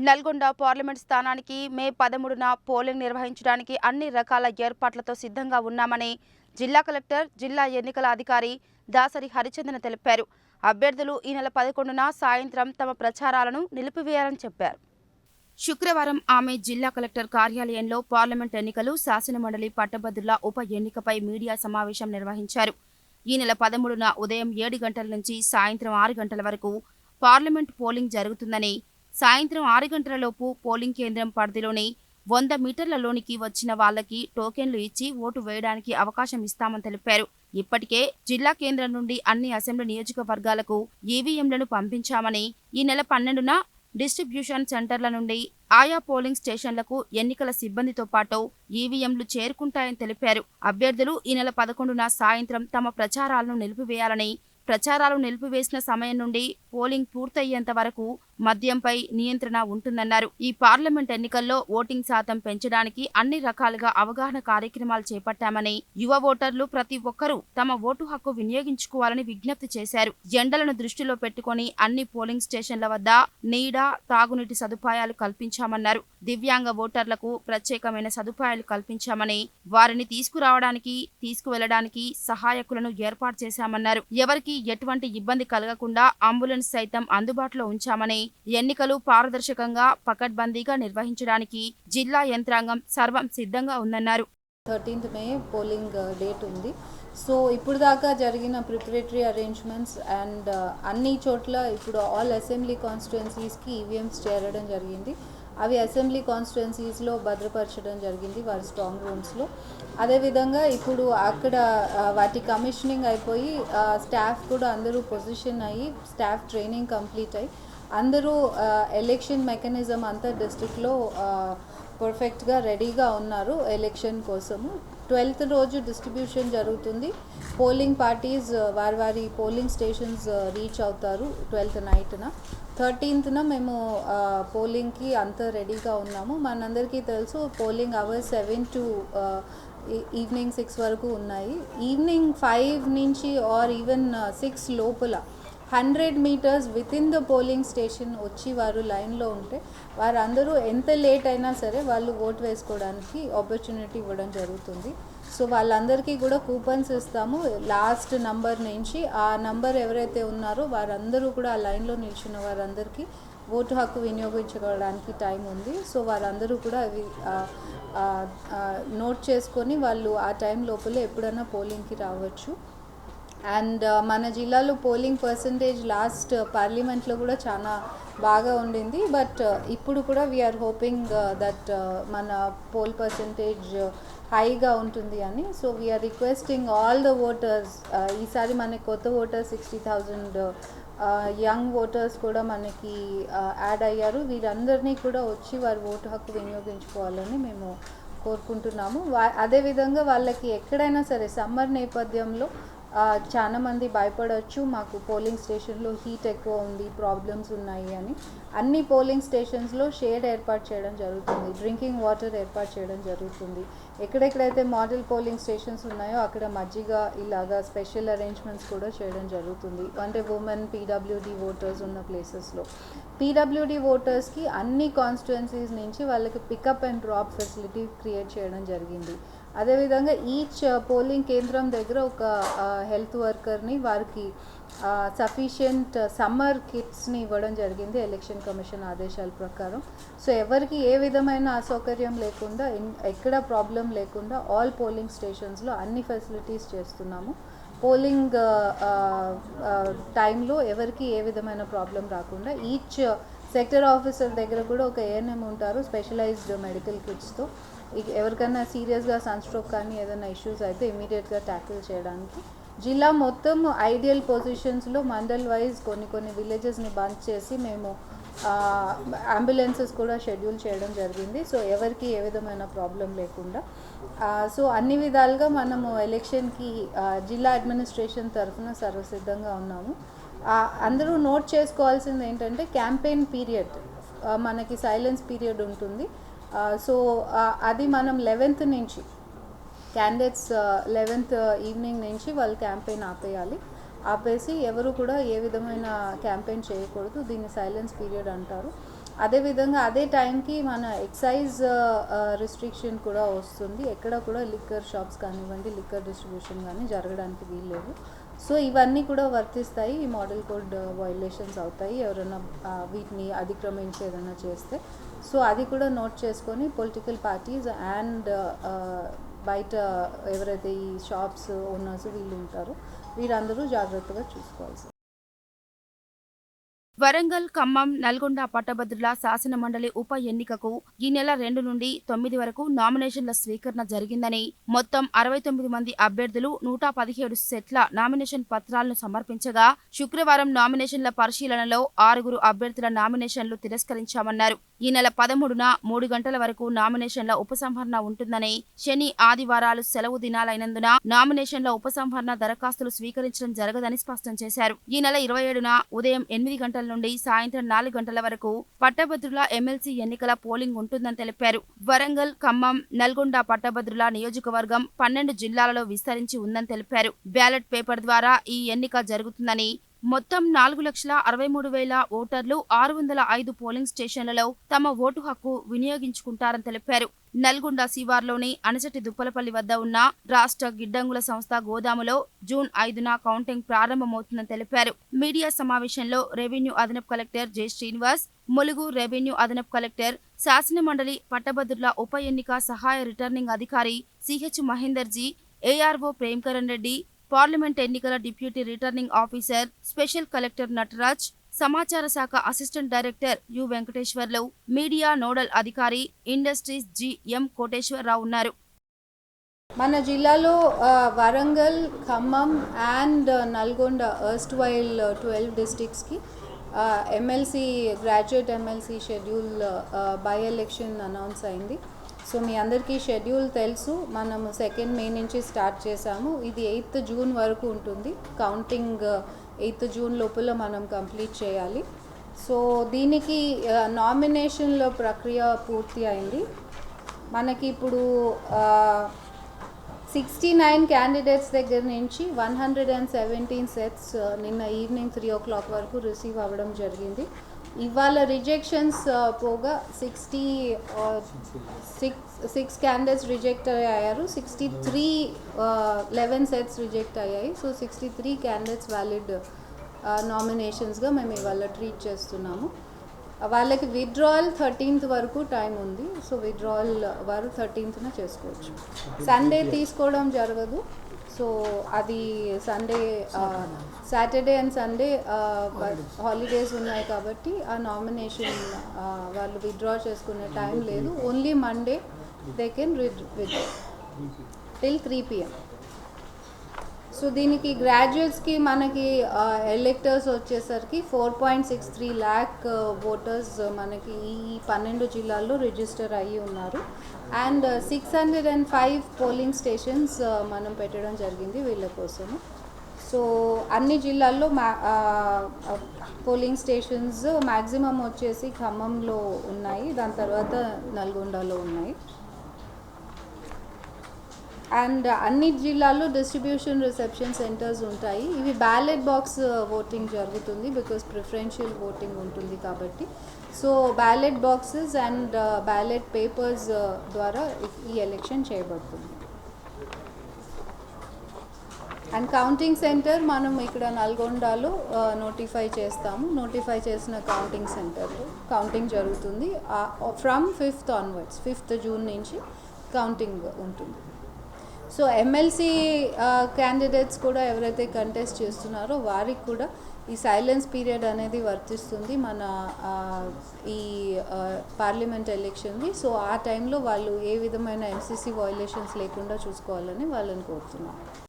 Nalgonda parliament స్థానానికి మే 13న polling నిర్వహించడానికి అన్ని రకాల ఏర్పాట్లతో సిద్ధంగా ఉన్నామని జిల్లా కలెక్టర్, జిల్లా ఎన్నికల అధికారి దాసరి హరిచందన తెలిపారు. అభ్యర్థులు ఈ నెల 11న సాయంత్రం తమ ప్రచారాలను నిలిపివేయాలని చెప్పారు. శుక్రవారం ఆమె జిల్లా కలెక్టర్ కార్యాలయంలో పార్లమెంట్ ఎన్నికలు, శాసనమండలి పట్టభద్రుల ఉప ఎన్నికపై మీడియా సమావేశం నిర్వహించారు. ఈ నెల 13న ఉదయం 7 గంటల నుంచి సాయంత్రం 6 గంటల వరకు పార్లమెంట్ పోలింగ్ జరుగుతుందని, సాయంత్రం 6 గంటలలోపు పోలింగ్ కేంద్రం పరిధిలోని 100 మీటర్లలోనికి వచ్చిన వాళ్లకి టోకెన్లు ఇచ్చి ఓటు వేయడానికి అవకాశం ఇస్తామని తెలిపారు. ఇప్పటికే జిల్లా కేంద్రం నుండి అన్ని అసెంబ్లీ నియోజకవర్గాలకు ఈవీఎంలను పంపించామని, ఈ నెల 12న డిస్ట్రిబ్యూషన్ సెంటర్ల నుండి ఆయా పోలింగ్ స్టేషన్లకు ఎన్నికల సిబ్బందితో పాటు ఈవీఎంలు చేరుకుంటాయని తెలిపారు. అభ్యర్థులు ఈ నెల 11న సాయంత్రం తమ ప్రచారాలను నిలిపివేయాలని, ప్రచారాలు నిలిపివేసిన సమయం నుండి పోలింగ్ పూర్తయ్యేంత వరకు మద్యంపై నియంత్రణ ఉంటుందన్నారు. ఈ పార్లమెంట్ ఎన్నికల్లో ఓటింగ్ శాతం పెంచడానికి అన్ని రకాలుగా అవగాహన కార్యక్రమాలు చేపట్టామని, యువ ఓటర్లు ప్రతి ఒక్కరూ తమ ఓటు హక్కు వినియోగించుకోవాలని విజ్ఞప్తి చేశారు. ఎండలను దృష్టిలో పెట్టుకుని అన్ని పోలింగ్ స్టేషన్ల వద్ద నీడ, తాగునీటి సదుపాయాలు కల్పించామన్నారు. దివ్యాంగ ఓటర్లకు ప్రత్యేకమైన సదుపాయాలు కల్పించామని, వారిని తీసుకురావడానికి, తీసుకువెళ్లడానికి సహాయకులను ఏర్పాటు చేశామన్నారు. ఎవరికి ఎటువంటి ఇబ్బంది కలగకుండా అంబులెన్స్ సైతం అందుబాటులో ఉంచామని, ఎన్నికలు పారదర్శకంగా, పకడ్బందీగా నిర్వహించడానికి జిల్లా యంత్రాంగం సర్వం సిద్ధంగా ఉందన్నారు. 13th మే పోలింగ్ డేట్ ఉంది. సో ఇప్పుడు దాకా జరిగిన ప్రిపరేటరీ అరేంజ్మెంట్స్ అండ్ అన్ని చోట్ల ఇప్పుడు ఆల్ అసెంబ్లీ కాన్స్టిట్యుయెన్సీస్కి ఈవీఎంస్ చేరడం జరిగింది. అవి అసెంబ్లీ కాన్స్టిట్యుయెన్సీస్లో భద్రపరచడం జరిగింది వారి స్ట్రాంగ్ రూమ్స్లో. అదేవిధంగా ఇప్పుడు అక్కడ వాటి కమిషనింగ్ అయిపోయి స్టాఫ్ కూడా అందరూ పొజిషన్ అయ్యి, స్టాఫ్ ట్రైనింగ్ కంప్లీట్ అయ్యి అందరూ ఎలక్షన్ మెకానిజం అంతా డిస్ట్రిక్ట్లో పర్ఫెక్ట్గా రెడీగా ఉన్నారు ఎలక్షన్ కోసము. 12th రోజు డిస్ట్రిబ్యూషన్ జరుగుతుంది. పోలింగ్ పార్టీస్ వారి పోలింగ్ స్టేషన్స్ రీచ్ అవుతారు 12th నైట్న. 13th మేము పోలింగ్కి అంతా రెడీగా ఉన్నాము. మనందరికీ తెలుసు పోలింగ్ అవర్స్ 7 to ఈవినింగ్ 6 వరకు ఉన్నాయి. ఈవినింగ్ 5 నుంచి ఆర్ ఈవెన్ 6 లోపల 100 metres within the polling station వచ్చి వారు లైన్లో ఉంటే వారందరూ ఎంత లేట్ అయినా సరే వాళ్ళు ఓటు వేసుకోవడానికి ఆపర్చునిటీ ఇవ్వడం జరుగుతుంది. సో వాళ్ళందరికీ కూడా కూపన్స్ ఇస్తాము. లాస్ట్ నంబర్ నుంచి ఆ నంబర్ ఎవరైతే ఉన్నారో వారందరూ కూడా ఆ లైన్లో నిల్చున్న వారందరికీ ఓటు హక్కు వినియోగించుకోవడానికి టైం ఉంది. సో వారందరూ కూడా అవి నోట్ చేసుకొని వాళ్ళు ఆ టైం లోపలే ఎప్పుడైనా పోలింగ్కి రావచ్చు. అండ్ మన జిల్లాలో పోలింగ్ పర్సంటేజ్ లాస్ట్ పార్లమెంట్లో కూడా చాలా బాగా ఉండింది. బట్ ఇప్పుడు కూడా వీఆర్ హోపింగ్ దట్ మన పోల్ పర్సంటేజ్ హైగా ఉంటుంది అని. So we are requesting all the voters, ఈసారి మనకి కొత్త ఓటర్స్ 60,000 యంగ్ ఓటర్స్ కూడా మనకి యాడ్ అయ్యారు. వీరందరినీ కూడా వచ్చి వారి ఓటు హక్కు వినియోగించుకోవాలని మేము కోరుకుంటున్నాము. అదేవిధంగా వాళ్ళకి ఎక్కడైనా సరే సమ్మర్ నేపథ్యంలో చాలా మంది భయపడవచ్చు, మాకు పోలింగ్ స్టేషన్లో హీట్ ఎక్కువ ఉంది, ప్రాబ్లమ్స్ ఉన్నాయి అని. అన్ని పోలింగ్ స్టేషన్స్లో షేడ్ ఏర్పాటు చేయడం జరుగుతుంది, డ్రింకింగ్ వాటర్ ఏర్పాటు చేయడం జరుగుతుంది. ఎక్కడెక్కడైతే మోడల్ పోలింగ్ స్టేషన్స్ ఉన్నాయో అక్కడ మజ్జిగ ఇలాగా స్పెషల్ అరేంజ్మెంట్స్ కూడా చేయడం జరుగుతుంది. అంటే ఉమెన్ పీడబ్ల్యూడి ఓటర్స్ ఉన్న ప్లేసెస్లో పీడబ్ల్యూడి ఓటర్స్కి అన్ని కాన్స్టిట్యుయెన్సీస్ నుంచి వాళ్ళకి pickup and drop facility create చేయడం జరిగింది. అదేవిధంగా ఈచ్ పోలింగ్ కేంద్రం దగ్గర ఒక హెల్త్ వర్కర్ని, వారికి సఫిషియంట్ సమ్మర్ కిట్స్ని ఇవ్వడం జరిగింది ఎలక్షన్ కమిషన్ ఆదేశాల ప్రకారం. సో ఎవరికి ఏ విధమైన అసౌకర్యం లేకుండా, ఎక్కడ ప్రాబ్లం లేకుండా ఆల్ పోలింగ్ స్టేషన్స్లో అన్ని ఫెసిలిటీస్ చేస్తున్నాము. పోలింగ్ టైంలో ఎవరికి ఏ విధమైన ప్రాబ్లం రాకుండా ఈచ్ సెక్టర్ ఆఫీసర్ దగ్గర కూడా ఒక ఏఎన్ఎం ఉంటారు స్పెషలైజ్డ్ మెడికల్ కిట్స్తో. ఎవరికైనా సీరియస్గా సన్స్ట్రోక్ కానీ ఏదైనా ఇష్యూస్ అయితే ఇమీడియట్గా ట్యాకిల్ చేయడానికి. జిల్లా మొత్తం ఐడియల్ పొజిషన్స్లో మండల్ వైజ్ కొన్ని విలేజెస్ని బంద్ చేసి మేము అంబులెన్సెస్ కూడా షెడ్యూల్ చేయడం జరిగింది. సో ఎవరికి ఏ విధమైన ప్రాబ్లం లేకుండా. సో అన్ని విధాలుగా మనము ఎలక్షన్కి జిల్లా అడ్మినిస్ట్రేషన్ తరఫున సర్వసిద్ధంగా ఉన్నాము. అందరూ నోట్ చేసుకోవాల్సింది ఏంటంటే క్యాంపెయిన్ పీరియడ్ మనకి సైలెన్స్ పీరియడ్ ఉంటుంది. సో అది మనం 11th నుంచి క్యాండిడేట్స్ 11th ఈవినింగ్ నుంచి వాళ్ళు క్యాంపెయిన్ ఆపేయాలి. ఆపేసి ఎవరు కూడా ఏ విధమైన క్యాంపెయిన్ చేయకూడదు. దీన్ని సైలెన్స్ పీరియడ్ అంటారు. అదేవిధంగా అదే టైంకి మన ఎక్సైజ్ రిస్ట్రిక్షన్ కూడా వస్తుంది. ఎక్కడ కూడా లిక్కర్ షాప్స్ కానివ్వండి, లిక్కర్ డిస్ట్రిబ్యూషన్ కానీ జరగడానికి వీల్లేదు. సో ఇవన్నీ కూడా వర్తిస్తాయి. ఈ మోడల్ కోడ్ వయలేషన్స్ అవుతాయి ఎవరైనా వీటిని అతిక్రమించి ఏదైనా చేస్తే. సో అది కూడా నోట్ చేసుకొని పొలిటికల్ పార్టీస్ అండ్ బయట ఎవరైతే ఈ షాప్స్ ఓనర్స్ వీళ్ళు ఉంటారో వీరందరూ జాగ్రత్తగా చూసుకోవాల్సి. వరంగల్, ఖమ్మం, నల్గొండ పట్టభద్రుల శాసన మండలి ఉప ఎన్నికకు ఈ నెల 2 నుండి 9 వరకు నామినేషన్ల స్వీకరణ జరిగిందని, మొత్తం 69 మంది అభ్యర్థులు 117 సెట్ల నామినేషన్ పత్రాలను సమర్పించగా, శుక్రవారం నామినేషన్ల పరిశీలనలో 6 అభ్యర్థుల నామినేషన్లు తిరస్కరించామన్నారు. ఈ నెల 13న 3 గంటల వరకు నామినేషన్ల ఉపసంహరణ ఉంటుందని, శని, ఆదివారాలు సెలవు దినాలైనందున నామినేషన్ల ఉపసంహరణ దరఖాస్తులు స్వీకరించడం జరగదని స్పష్టం చేశారు. ఈ నెల 27న ఉదయం 8 గంటల నుండి సాయంత్రం 4 గంటల వరకు పట్టభద్రుల ఎమ్మెల్సీ ఎన్నికల పోలింగ్ ఉంటుందని తెలిపారు. వరంగల్, ఖమ్మం, నల్గొండ పట్టభద్రుల నియోజకవర్గం 12 జిల్లాలలో విస్తరించి ఉందని తెలిపారు. బ్యాలెట్ పేపర్ ద్వారా ఈ ఎన్నిక జరుగుతుందని, మొత్తం 4,63,000 ఓటర్లు 605 పోలింగ్ స్టేషన్లలో తమ ఓటు హక్కు వినియోగించుకుంటారని తెలిపారు. నల్గొండ శివార్లోని అనసటి దుప్పలపల్లి వద్ద ఉన్న రాష్ట్ర గిడ్డంగుల సంస్థ గోదాములో జూన్ 5న కౌంటింగ్ ప్రారంభమవుతుందని తెలిపారు. మీడియా సమావేశంలో రెవెన్యూ అదనపు collector J Srinivas, Mulugu revenue అదనపు కలెక్టర్, శాసన మండలి పట్టభద్రుల ఉప ఎన్నిక సహాయ రిటర్నింగ్ అధికారి CH Mahender ji, ARO Premkaran Reddy, parliament ఎన్నికల deputy returning officer special collector Nataraj, సమాచార శాఖ assistant director U Venkateswarlu, media nodal అధికారి ఇండస్ట్రీస్ జి ఎం కోటేశ్వరరావు ఉన్నారు. మన జిల్లాలో వరంగల్, ఖమ్మం అండ్ నల్గొండ ఎర్స్ట్వైల్ 12 డిస్ట్రిక్ట్స్కి MLC graduate MLC schedule by election announce అయింది. సో మీ అందరికీ షెడ్యూల్ తెలుసు. మనము 2 మే నుంచి స్టార్ట్ చేసాము. ఇది 8th జూన్ వరకు ఉంటుంది. కౌంటింగ్ 8th జూన్ లోపల మనం కంప్లీట్ చేయాలి. సో దీనికి నామినేషన్ల ప్రక్రియ పూర్తి అయింది. మనకి ఇప్పుడు 69 క్యాండిడేట్స్ దగ్గర నుంచి 117 సెట్స్ నిన్న ఈవినింగ్ 3 o'clock వరకు రిసీవ్ అవ్వడం జరిగింది. ఇవాళ రిజెక్షన్స్ పోగా 6 క్యాండిడేట్స్ రిజెక్ట్ అయ్యారు. 11 సెట్స్ రిజెక్ట్ అయ్యాయి. సో 63 క్యాండిడేట్స్ వ్యాలిడ్ నామినేషన్స్గా మేము ఇవాళ ట్రీట్ చేస్తున్నాము. వాళ్ళకి విత్డ్రాయల్ 13th వరకు టైం ఉంది. సో విత్డ్రాయల్ వారు 13th చేసుకోవచ్చు. సండే తీసుకోవడం జరగదు. సో అది Sunday, Saturday and Sunday holidays ఉన్నాయి కాబట్టి ఆ నామినేషన్ వాళ్ళు విత్డ్రా చేసుకునే టైం లేదు. Only Monday they can withdraw till 3 PM. So దీనికి గ్రాడ్యుయేట్స్కి మనకి ఎలెక్టర్స్ వచ్చేసరికి 4.63 lakh ఓటర్స్ మనకి ఈ 12 జిల్లాల్లో రిజిస్టర్ అయ్యి ఉన్నారు. అండ్ 605 పోలింగ్ స్టేషన్స్ మనం పెట్టడం జరిగింది వీళ్ళ కోసము. సో అన్ని జిల్లాల్లో పోలింగ్ స్టేషన్స్ మ్యాక్సిమం వచ్చేసి ఖమ్మంలో ఉన్నాయి, దాని తర్వాత నల్గొండలో ఉన్నాయి. అండ్ అన్ని జిల్లాల్లో డిస్ట్రిబ్యూషన్ రిసెప్షన్ సెంటర్స్ ఉంటాయి. ఇవి బ్యాలెట్ బాక్స్ ఓటింగ్ జరుగుతుంది బికాస్ ప్రిఫరెన్షియల్ ఓటింగ్ ఉంటుంది కాబట్టి. So ballot boxes and ballot papers ద్వారా ఈ ఎలక్షన్ చేయబడుతుంది. అండ్ కౌంటింగ్ సెంటర్ మనం ఇక్కడ నల్గొండలో నోటిఫై చేస్తాము. నోటిఫై చేసిన కౌంటింగ్ సెంటర్లో కౌంటింగ్ జరుగుతుంది. From 5th onwards, 5th June నుంచి కౌంటింగ్ ఉంటుంది. సో ఎమ్మెల్సీ క్యాండిడేట్స్ కూడా ఎవరైతే కంటెస్ట్ చేస్తున్నారో వారికి కూడా ఈ సైలెన్స్ పీరియడ్ అనేది వర్తిస్తుంది మన ఈ పార్లమెంట్ ఎలక్షన్ది. సో ఆ టైంలో వాళ్ళు ఏ విధమైన MCC వయలేషన్స్ లేకుండా చూసుకోవాలని వాళ్ళని కోరుతున్నాం.